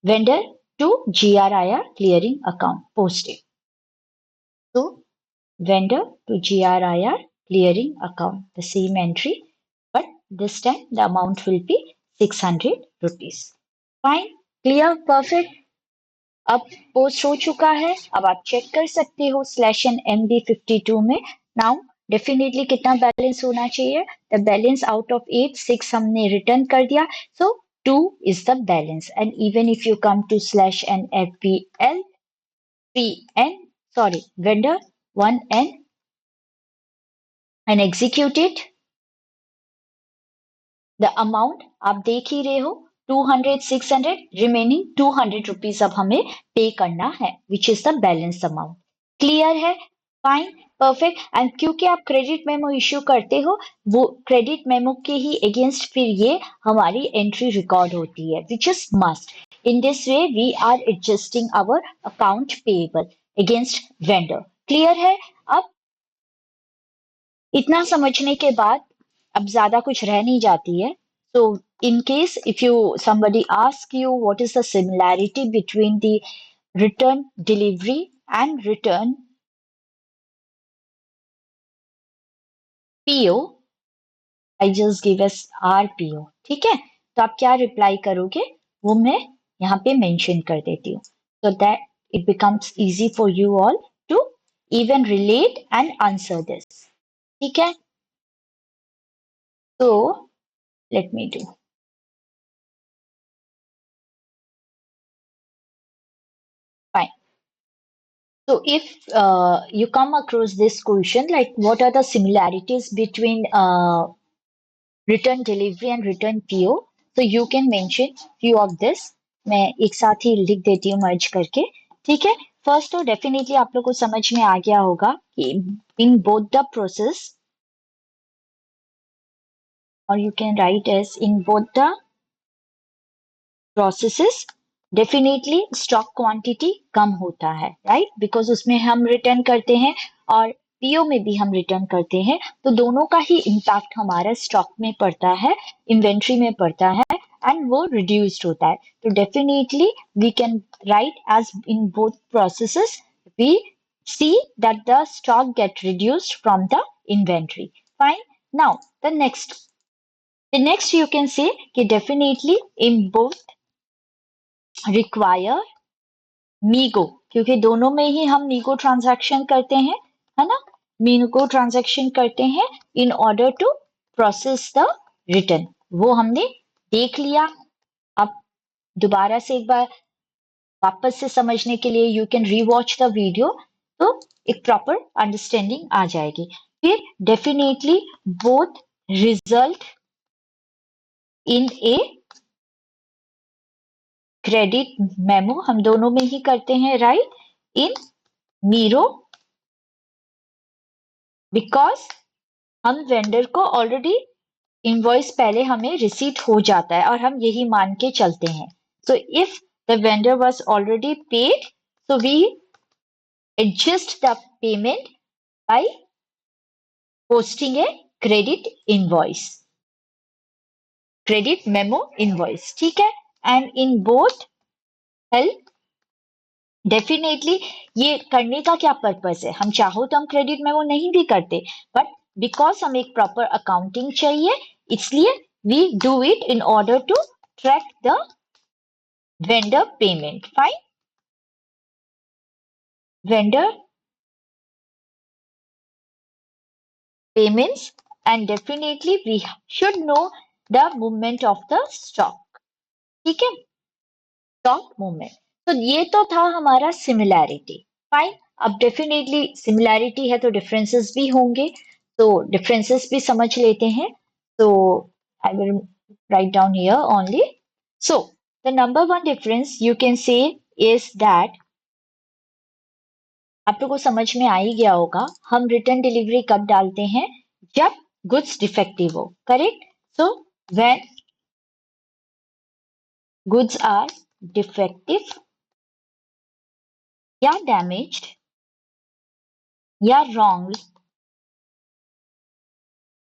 vendor to GRIR clearing account posted. So vendor to GRIR clearing account, the same entry, but this time the amount will be 600 rupees. Fine, clear, perfect. अब post हो चुका है, अब आप check कर सकते हो /NMB52 में। नाउ डेफिनेटली कितना बैलेंस होना चाहिए? द बैलेंस आउट ऑफ 8, 6 हमने रिटर्न कर दिया, सो 2 is the balance. And even if you come to /NFBL 3N, sorry, vendor 1N and execute it, the amount आप देख ही रहे हो 200, 600, रिमेनिंग 200 रुपीज अब हमें पे करना है, which is the balance amount. Clear है? Fine, perfect. एंड क्योंकि आप क्रेडिट मेमो इश्यू करते हो, वो क्रेडिट मेमो के ही अगेंस्ट फिर ये हमारी एंट्री रिकॉर्ड होती है, which is must. In this way we are adjusting our account payable against vendor. Clear है? अब इतना समझने के बाद अब ज्यादा कुछ रह नहीं जाती है। So in case if you somebody ask you what is the similarity between the return delivery and return PO, I just give us RPO, ठीक है? तो आप क्या रिप्लाई करोगे वो मैं यहाँ पे मेंशन कर देती हूँ, so that it becomes easy for you all to even relate and answer this, ठीक है? So let me do. Fine. So if you come across this question, like what are the similarities between return delivery and return PO, so you can mention few of this. मैं एक साथ ही लिख देती हूँ मर्ज करके, ठीक है? फर्स्ट तो डेफिनेटली आप लोग को समझ में आ गया होगा कि इन बोथ द प्रोसेस, और you can write as in both the processes definitely stock quantity कम होता है, राइट? बिकॉज उसमें हम रिटर्न करते हैं और पीओ में भी हम रिटर्न करते हैं, तो दोनों का ही इम्पैक्ट हमारा स्टॉक में पड़ता है, इन्वेंट्री में पड़ता है, एंड वो रिड्यूस्ड होता है। तो definitely we can write as in both processes we see that the stock get reduced from the inventory. Fine. Now the next you can say कि definitely in both require MeeGo, क्योंकि दोनों में ही हम MeeGo transaction करते हैं, है ना? MeeGo transaction करते हैं in order to process the return. वो हमने देख लिया। अब दोबारा से एक बार वापस से समझने के लिए you can rewatch the video, तो एक प्रॉपर अंडरस्टैंडिंग आ जाएगी। फिर definitely both result in a credit memo, हम दोनों में ही करते हैं, राइट? इन मीरो, बिकॉज हम वेंडर को ऑलरेडी इनवॉइस पहले हमें रिसीट हो जाता है और हम यही मान के चलते हैं। So if the vendor was already paid, so we adjust the payment by posting a credit invoice, credit memo invoice, ठीक है? And in both help definitely ये करने का क्या पर्पस है? हम चाहो तो हम क्रेडिट मेमो नहीं भी करते, बट बिकॉज हमें एक प्रॉपर अकाउंटिंग चाहिए, इसलिए we do it in order to track the vendor payment. Fine, vendor payments, and definitely we should know the movement of the stock, ठीक है? Stock movement. तो ये तो था हमारा सिमिलैरिटी। फाइन, अब डेफिनेटली सिमिलैरिटी है तो डिफरेंसेस भी होंगे, तो डिफरेंसेस भी समझ लेते हैं। तो I will write down here only. So the number one difference you can say is that, आप लोगों को समझ में आ ही गया होगा, हम रिटर्न डिलीवरी कब डालते हैं? जब गुड्स डिफेक्टिव हो, correct? So when goods are defective या डैमेज्ड या wrong,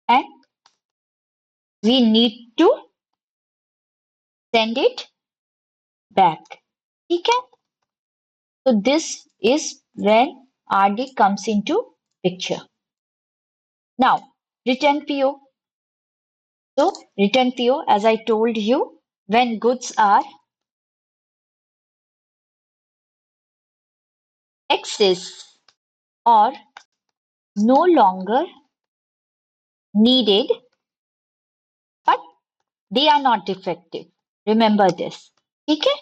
and we need to send it back, ठीक है? So this is when RD comes into picture. Now, return PO. So, return PO, as I told you, when goods are excess or no longer needed, but they are not defective. Remember this. ठीक है?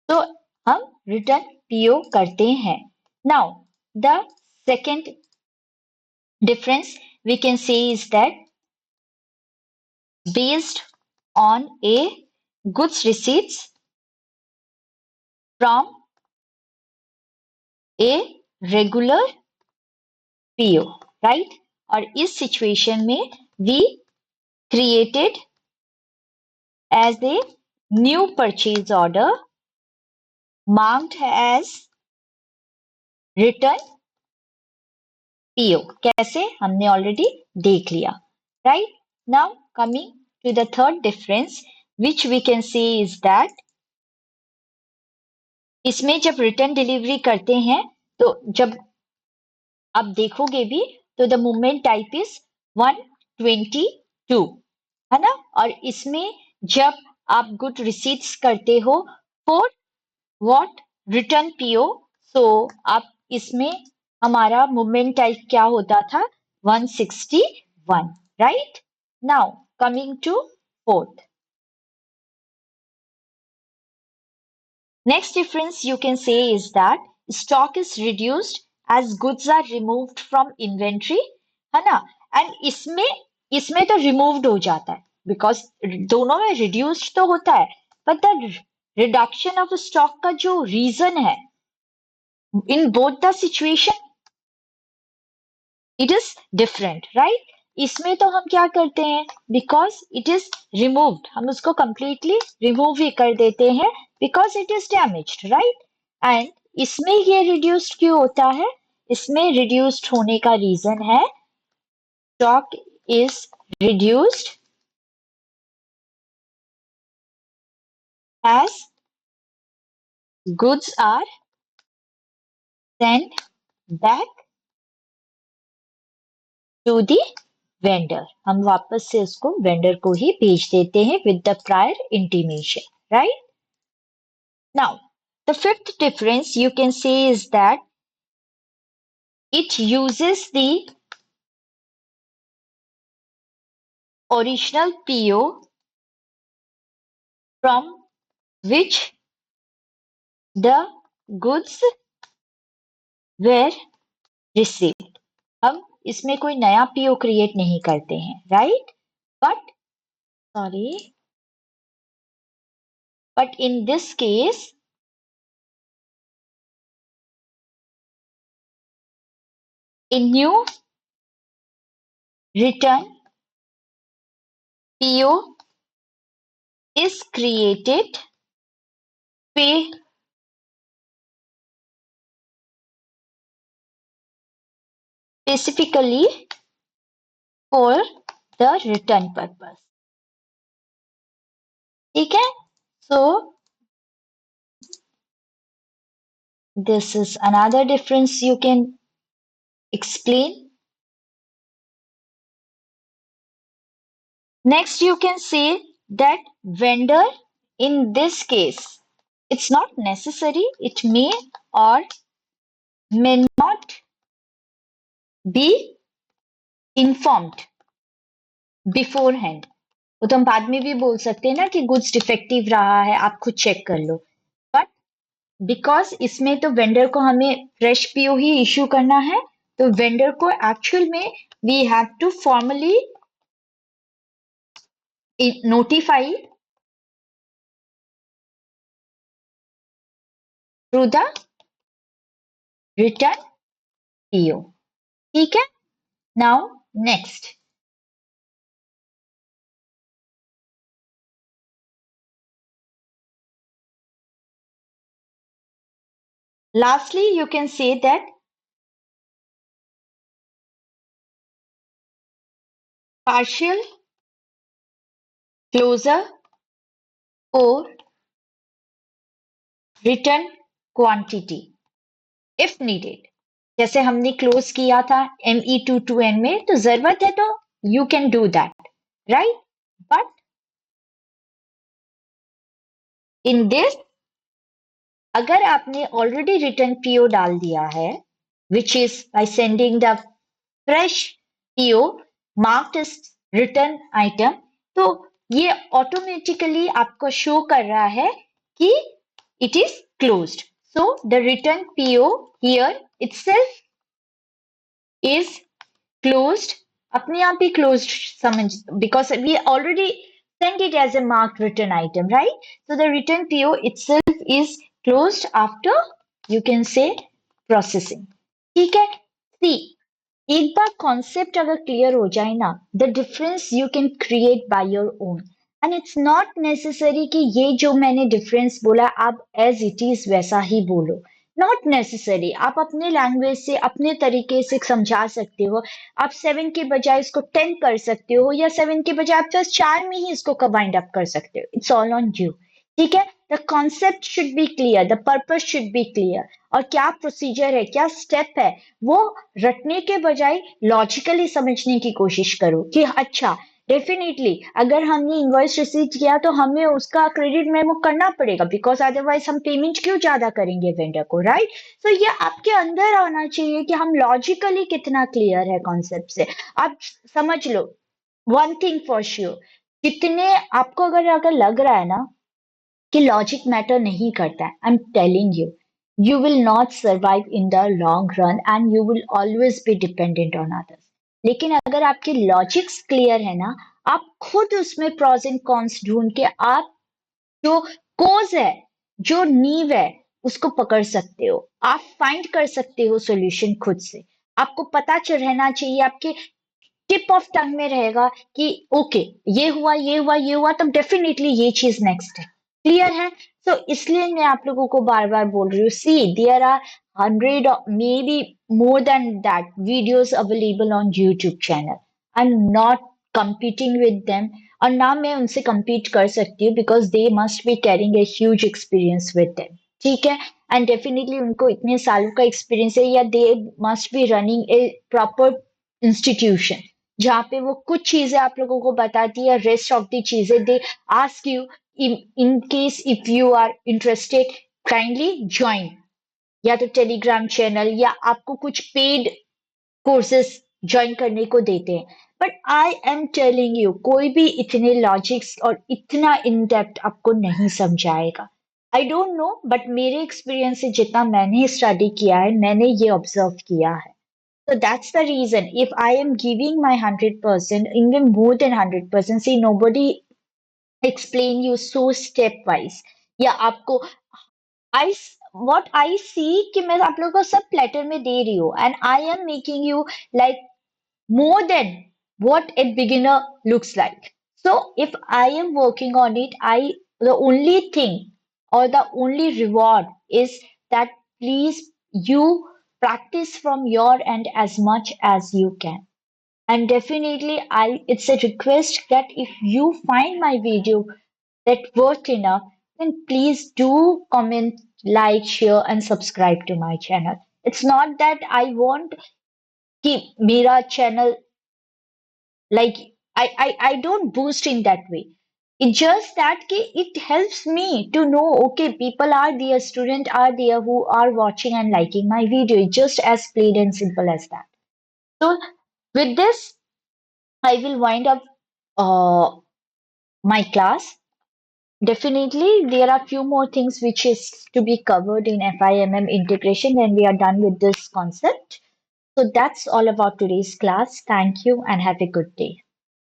तो हम return PO करते हैं. Now, the second difference we can say is that based on a goods receipts from a regular PO, right? और इस situation में we created as a new purchase order marked as return PO. कैसे? हमने already देख लिया. Right? Now coming to the third difference which we can say is that इसमें जब return delivery करते हैं तो जब आप देखोगे भी तो द मूवमेंट टाइप इज 122 है ना. और इसमें जब आप गुड रिसीट्स करते हो for what return PO, so आप इसमें हमारा मूवमेंट टाइप क्या होता था 161. Right. Now coming to fourth. Next difference you can say is that stock is reduced as goods are removed from inventory, है ना. एंड इसमें इसमें तो रिमूव्ड हो जाता है बिकॉज दोनों में रिड्यूस्ड तो होता है, but the reduction of stock का जो रीजन है इन both the situation it is different. Right. इसमें तो हम क्या करते हैं बिकॉज इट इज रिमूव्ड हम उसको कंप्लीटली रिमूव ही कर देते हैं because it is damaged. Right. And इसमें ये रिड्यूस्ड क्यों होता है? इसमें रिड्यूस्ड होने का रीजन है stock is reduced as goods are sent back to the vendor. हम वापस से उसको वेंडर को ही भेज देते हैं with the prior intimation. Right. Now, the fifth difference you can say is that it uses the original PO from which the goods were received. हम इसमें कोई नया पीओ क्रिएट नहीं करते हैं. Right. But sorry but in this case a new return PO is created pay specifically for the return purpose. ठीक है. So this is another difference you can explain. Next you can say that vendor in this case it's not necessary, it may or may not be informed beforehand. वो तो हम बाद में भी बोल सकते हैं ना कि गुड्स डिफेक्टिव रहा है आप खुद चेक कर लो. बट बिकॉज इसमें तो वेंडर को हमें फ्रेश पीओ ही इशू करना है तो वेंडर को एक्चुअल में we have to formally notify through the return PO. ठीक है. Now next. Lastly, you can say that partial closure or return quantity if needed. जैसे हमने क्लोज किया था ME22N में, तो जरूरत है तो you can do that, right? But in this, अगर आपने ऑलरेडी रिटर्न पीओ डाल दिया है, which is by sending the fresh PO marked as return item, तो ये ऑटोमेटिकली आपको शो कर रहा है कि it is closed. So the return PO here itself is closed. अपने आप ही closed समझ, because we already sent it as a marked return item, right? So the return PO itself is closed after, you can say, processing. ठीक है? See, एक बार concept अगर clear हो जाए ना, the difference you can create by your own. And it's not necessary कि ये जो मैंने डिफरेंस बोला आप एज इट इज वैसा ही बोलो। नॉट नेसेसरी, आप अपने लैंग्वेज से अपने तरीके से समझा सकते हो। आप 7 के बजाय इसको 10 कर सकते हो, या 7 के बजाय आप बस 4 में ही इसको वाइंड अप कर सकते हो। It's all on you. ठीक है? The concept should be clear, the purpose should be clear, और क्या प्रोसीजर है, क्या स्टेप है, वो रटने के बजाय लॉजिकली समझने की कोशिश करो कि अच्छा, डेफिनेटली अगर हमने इनवॉइस रिसीव किया तो हमें उसका क्रेडिट मेमो करना पड़ेगा, बिकॉज अदरवाइज हम पेमेंट क्यों ज्यादा करेंगे वेंडर को, राइट? तो ये आपके अंदर आना चाहिए कि हम लॉजिकली कितना क्लियर है कॉन्सेप्ट से। आप समझ लो वन थिंग फॉर श्योर, कितने आपको अगर लग रहा है ना कि लॉजिक मैटर नहीं करता है, I am telling you, you will not survive in the long run and you will always be dependent on others. लेकिन अगर आपकी लॉजिक्स क्लियर है ना, आप खुद उसमें प्रोज एंड कॉन्स ढूंढ के आप जो कोज है, जो नींव है, उसको पकड़ सकते हो। आप फाइंड कर सकते हो सॉल्यूशन खुद से। आपको पता चल रहना चाहिए, आपके टिप ऑफ टंग में रहेगा कि ओके, ये हुआ, ये हुआ, ये हुआ, तब डेफिनेटली ये चीज नेक्स्ट है। क्लियर है? तो इसलिए मैं आप लोगों को बार बार बोल रही हूँ, see there are 100 may be more than that videos available on YouTube channel. I am not competing with them, और ना मैं उनसे compete कर सकती हूँ, because they must be carrying a huge experience with them. ठीक है? एंड डेफिनेटली उनको इतने सालों का एक्सपीरियंस है, या they must be running A proper institution जहाँ पे वो कुछ चीजें आप लोगों को बताती है, रेस्ट ऑफ द चीजें they ask you, in case if you are interested, kindly join, या तो टेलीग्राम चैनल, या आपको कुछ पेड कोर्सेस ज्वाइन करने को देते हैं। But I am telling you, कोई भी इतने लॉजिक्स और इतना इन डेप्थ आपको नहीं समझाएगा। आई डोंट नो, बट मेरे एक्सपीरियंस से जितना मैंने स्टडी किया है, मैंने ये ऑब्जर्व किया है। So that's the reason. If I am giving my 100%, even more than 100%, see, nobody explain you so stepwise. या आपको I what I see कि मैं आप लोगों को सब प्लेटर में दे रही हूँ, and I am making you like more than what a beginner looks like. So if I am working on it, the only thing or the only reward is that please you practice from your end as much as you can. And definitely it's a request that if you find my video that worth enough, then please do comment, like, share, and subscribe to my channel. It's not that I want keep Mira channel like I don't boost in that way. It's just that it helps me to know, okay, people are there, students are there who are watching and liking my video. It's just as plain and simple as that. So with this, I will wind up uh, my class. Definitely, there are few more things which is to be covered in FIMM integration when we are done with this concept. So that's all about today's class. Thank you and have a good day.